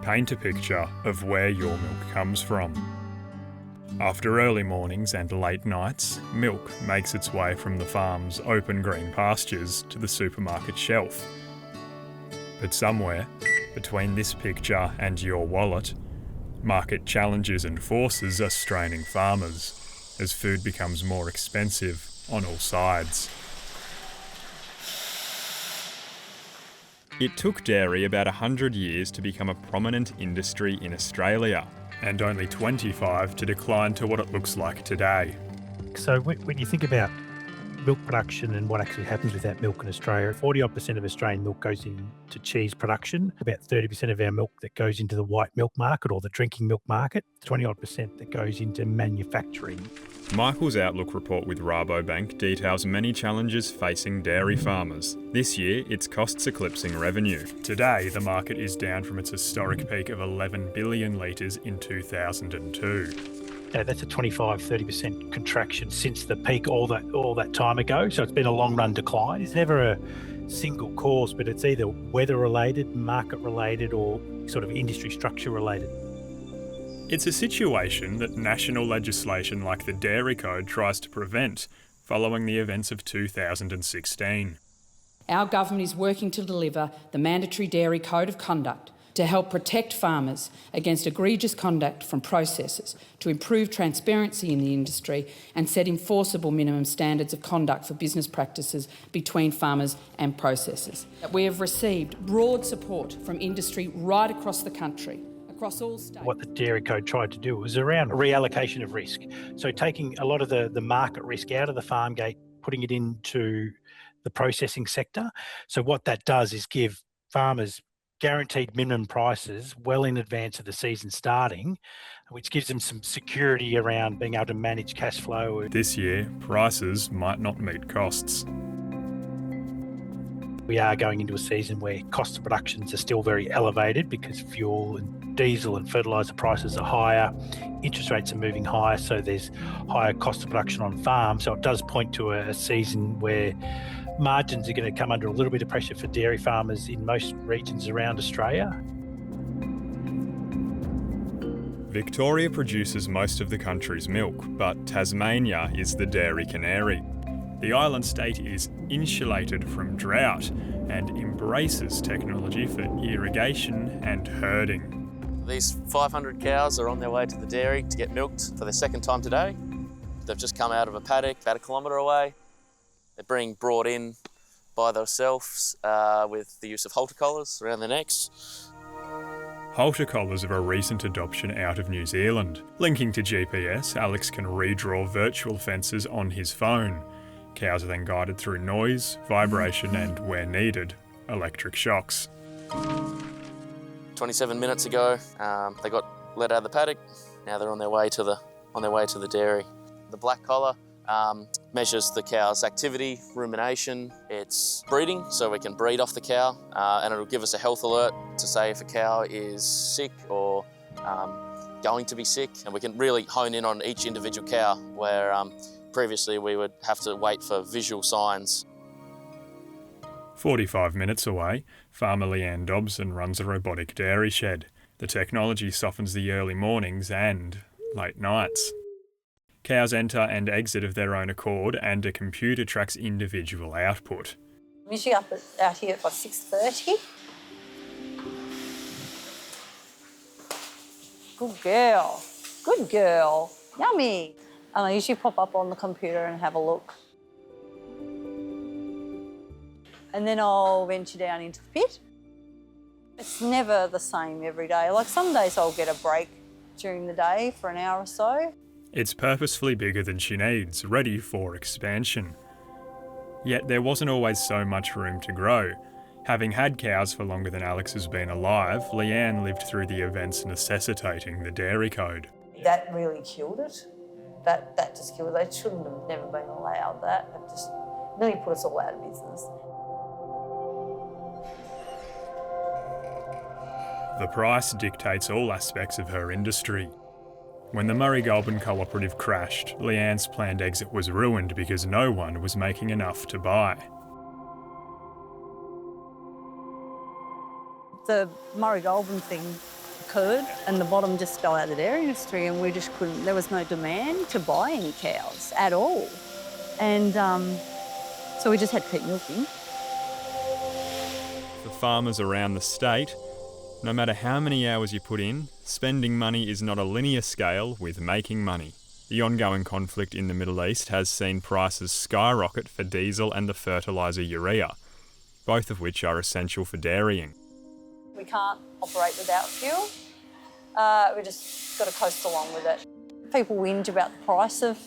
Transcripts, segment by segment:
paint a picture of where your milk comes from. After early mornings and late nights, milk makes its way from the farm's open green pastures to the supermarket shelf. But somewhere, between this picture and your wallet, market challenges and forces are straining farmers as food becomes more expensive on all sides. It took dairy about 100 years to become a prominent industry in Australia, and only 25 to decline to what it looks like today. So when you think about milk production and what actually happens with that milk in Australia, 40% of Australian milk goes into cheese production, about 30% of our milk that goes into the white milk market or the drinking milk market, 20% that goes into manufacturing. Michael's Outlook report with Rabobank details many challenges facing dairy farmers. This year, its costs eclipsing revenue. Today, the market is down from its historic peak of 11 billion litres in 2002. That's a 25-30% contraction since the peak all that time ago. So it's been a long run decline. It's never a single cause, but it's either weather related, market related, or sort of industry structure related. It's a situation that national legislation like the Dairy Code tries to prevent, following the events of 2016. Our government is working to deliver the mandatory Dairy Code of Conduct to help protect farmers against egregious conduct from processors, to improve transparency in the industry and set enforceable minimum standards of conduct for business practices between farmers and processors. We have received broad support from industry right across the country. Across all states. What the Dairy Code tried to do was around reallocation of risk. So taking a lot of the market risk out of the farm gate, putting it into the processing sector. So what that does is give farmers guaranteed minimum prices well in advance of the season starting, which gives them some security around being able to manage cash flow. This year, prices might not meet costs. We are going into a season where cost of productions are still very elevated because fuel and diesel and fertiliser prices are higher, interest rates are moving higher, so there's higher cost of production on farm. So it does point to a season where margins are going to come under a little bit of pressure for dairy farmers in most regions around Australia. Victoria produces most of the country's milk, but Tasmania is the dairy canary. The island state is insulated from drought and embraces technology for irrigation and herding. These 500 cows are on their way to the dairy to get milked for their second time today. They've just come out of a paddock about 1 kilometre away. They're being brought in by themselves with the use of halter collars around their necks. Halter collars are a recent adoption out of New Zealand. Linking to GPS, Alex can redraw virtual fences on his phone. Cows are then guided through noise, vibration and, where needed, electric shocks. 27 minutes ago, they got let out of the paddock. Now they're on their way to the dairy. The black collar measures the cow's activity, rumination, its breeding, so we can breed off the cow, and it'll give us a health alert to say if a cow is sick or going to be sick, and we can really hone in on each individual cow where previously we would have to wait for visual signs. 45 minutes away, farmer Leanne Dobson runs a robotic dairy shed. The technology softens the early mornings and late nights. Cows enter and exit of their own accord and a computer tracks individual output. I'm usually out here by 6:30. Good girl. Good girl. Yummy. And I usually pop up on the computer and have a look. And then I'll venture down into the pit. It's never the same every day. Like some days I'll get a break during the day for an hour or so. It's purposefully bigger than she needs, ready for expansion. Yet there wasn't always so much room to grow. Having had cows for longer than Alex has been alive, Leanne lived through the events necessitating the Dairy Code. That really killed it. That just killed it. They shouldn't have never been allowed that. It just nearly put us all out of business. The price dictates all aspects of her industry. When the Murray-Goulburn cooperative crashed, Leanne's planned exit was ruined because no one was making enough to buy. The Murray-Goulburn thing curd and the bottom just fell out of the dairy industry, and we just couldn't, there was no demand to buy any cows at all. And so we just had to keep milking. For farmers around the state, no matter how many hours you put in, spending money is not a linear scale with making money. The ongoing conflict in the Middle East has seen prices skyrocket for diesel and the fertiliser urea, both of which are essential for dairying. We can't operate without fuel. We just got to coast along with it. People whinge about the price of,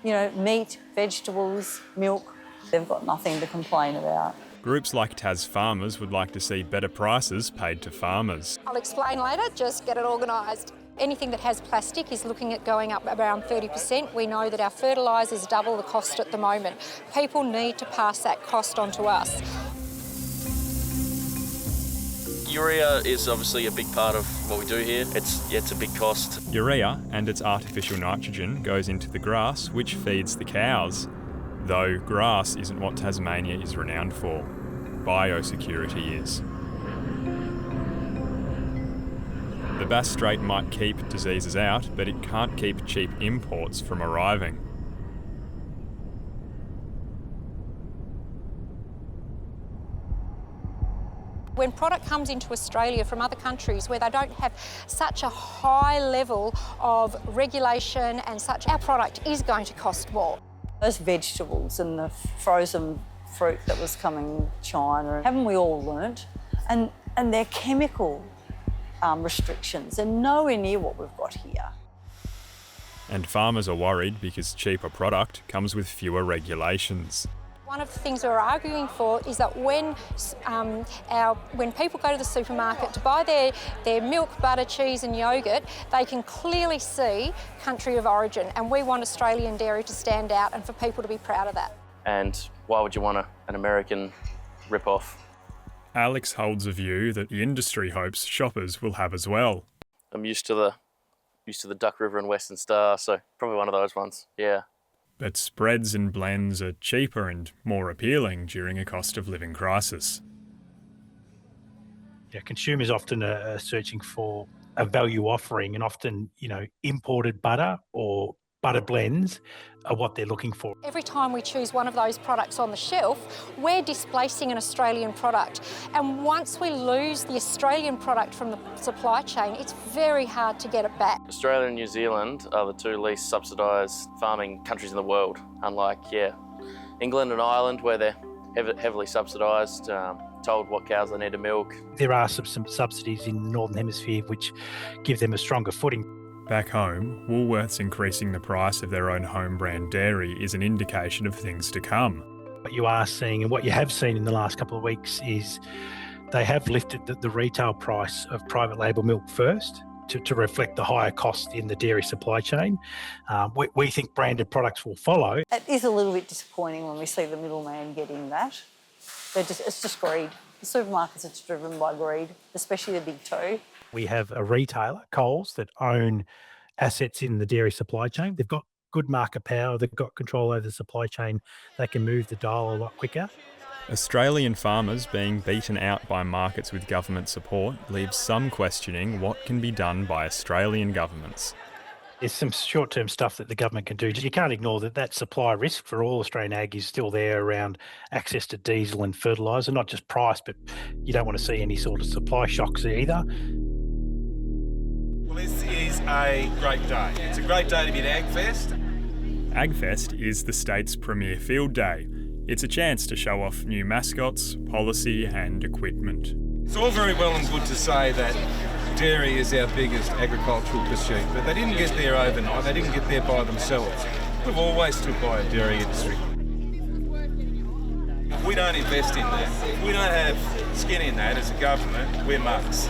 meat, vegetables, milk. They've got nothing to complain about. Groups like Tas Farmers would like to see better prices paid to farmers. I'll explain later, just get it organised. Anything that has plastic is looking at going up around 30%. We know that our fertilisers double the cost at the moment. People need to pass that cost on to us. Urea is obviously a big part of what we do here. It's a big cost. Urea and its artificial nitrogen goes into the grass, which feeds the cows. Though grass isn't what Tasmania is renowned for. Biosecurity is. The Bass Strait might keep diseases out, but it can't keep cheap imports from arriving. When product comes into Australia from other countries where they don't have such a high level of regulation and such, our product is going to cost more. Those vegetables and the frozen fruit that was coming China, haven't we all learnt? And their chemical restrictions are nowhere near what we've got here. And farmers are worried because cheaper product comes with fewer regulations. One of the things we're arguing for is that when people go to the supermarket to buy their milk, butter, cheese and yoghurt, they can clearly see country of origin, and we want Australian dairy to stand out and for people to be proud of that. And why would you want an American rip-off? Alex holds a view that the industry hopes shoppers will have as well. I'm used to the Duck River and Western Star, so probably one of those ones, yeah. But spreads and blends are cheaper and more appealing during a cost of living crisis. Yeah, consumers often are searching for a value offering, and often, imported butter or butter blends are what they're looking for. Every time we choose one of those products on the shelf, we're displacing an Australian product. And once we lose the Australian product from the supply chain, it's very hard to get it back. Australia and New Zealand are the two least subsidised farming countries in the world, unlike, England and Ireland, where they're heavily subsidised, told what cows they need to milk. There are some subsidies in the Northern Hemisphere which give them a stronger footing. Back home, Woolworths increasing the price of their own home brand dairy is an indication of things to come. What you are seeing, and what you have seen in the last couple of weeks, is they have lifted the retail price of private label milk first to reflect the higher cost in the dairy supply chain. We think branded products will follow. It is a little bit disappointing when we see the middleman getting that. It's just greed. The supermarkets are driven by greed, especially the big two. We have a retailer, Coles, that own assets in the dairy supply chain. They've got good market power. They've got control over the supply chain. They can move the dial a lot quicker. Australian farmers being beaten out by markets with government support leaves some questioning what can be done by Australian governments. There's some short-term stuff that the government can do. You can't ignore that supply risk for all Australian ag is still there around access to diesel and fertiliser, not just price, but you don't want to see any sort of supply shocks either. Well, this is a great day. It's a great day to be at AgFest. AgFest is the state's premier field day. It's a chance to show off new mascots, policy and equipment. It's all very well and good to say that dairy is our biggest agricultural pursuit, but they didn't get there overnight. They didn't get there by themselves. We've always stood by a dairy industry. If we don't invest in that, if we don't have skin in that as a government, we're mucks.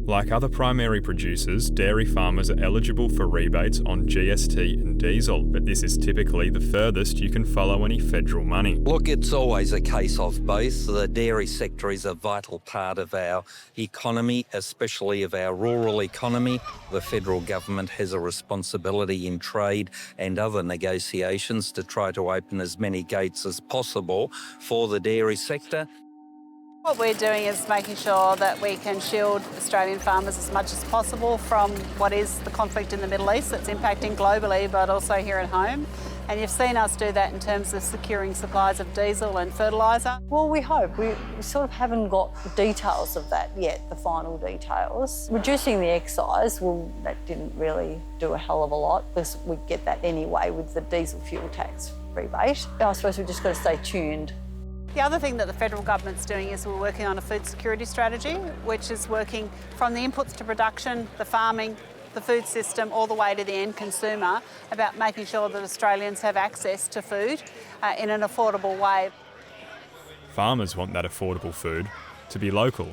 Like other primary producers, dairy farmers are eligible for rebates on GST and diesel, but this is typically the furthest you can follow any federal money. Look, it's always a case of both. The dairy sector is a vital part of our economy, especially of our rural economy. The federal government has a responsibility in trade and other negotiations to try to open as many gates as possible for the dairy sector. What we're doing is making sure that we can shield Australian farmers as much as possible from what is the conflict in the Middle East that's impacting globally, but also here at home. And you've seen us do that in terms of securing supplies of diesel and fertiliser. Well, we hope. We sort of haven't got the details of that yet, the final details. Reducing the excise, well, that didn't really do a hell of a lot because we get that anyway with the diesel fuel tax rebate. I suppose we've just got to stay tuned. The other thing that the federal government's doing is we're working on a food security strategy, which is working from the inputs to production, the farming, the food system, all the way to the end consumer, about making sure that Australians have access to food in an affordable way. Farmers want that affordable food to be local.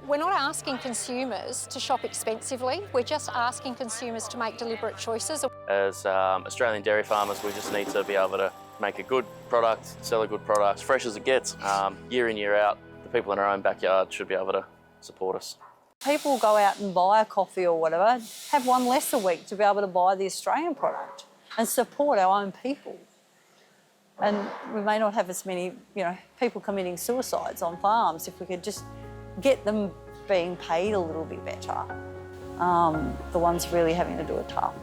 We're not asking consumers to shop expensively, we're just asking consumers to make deliberate choices. As Australian dairy farmers, we just need to be able to make a good product, sell a good product, fresh as it gets. Year in, year out, the people in our own backyard should be able to support us. People go out and buy a coffee or whatever, have one less a week to be able to buy the Australian product and support our own people. And we may not have as many, people committing suicides on farms if we could just get them being paid a little bit better. The ones really having to do it tough.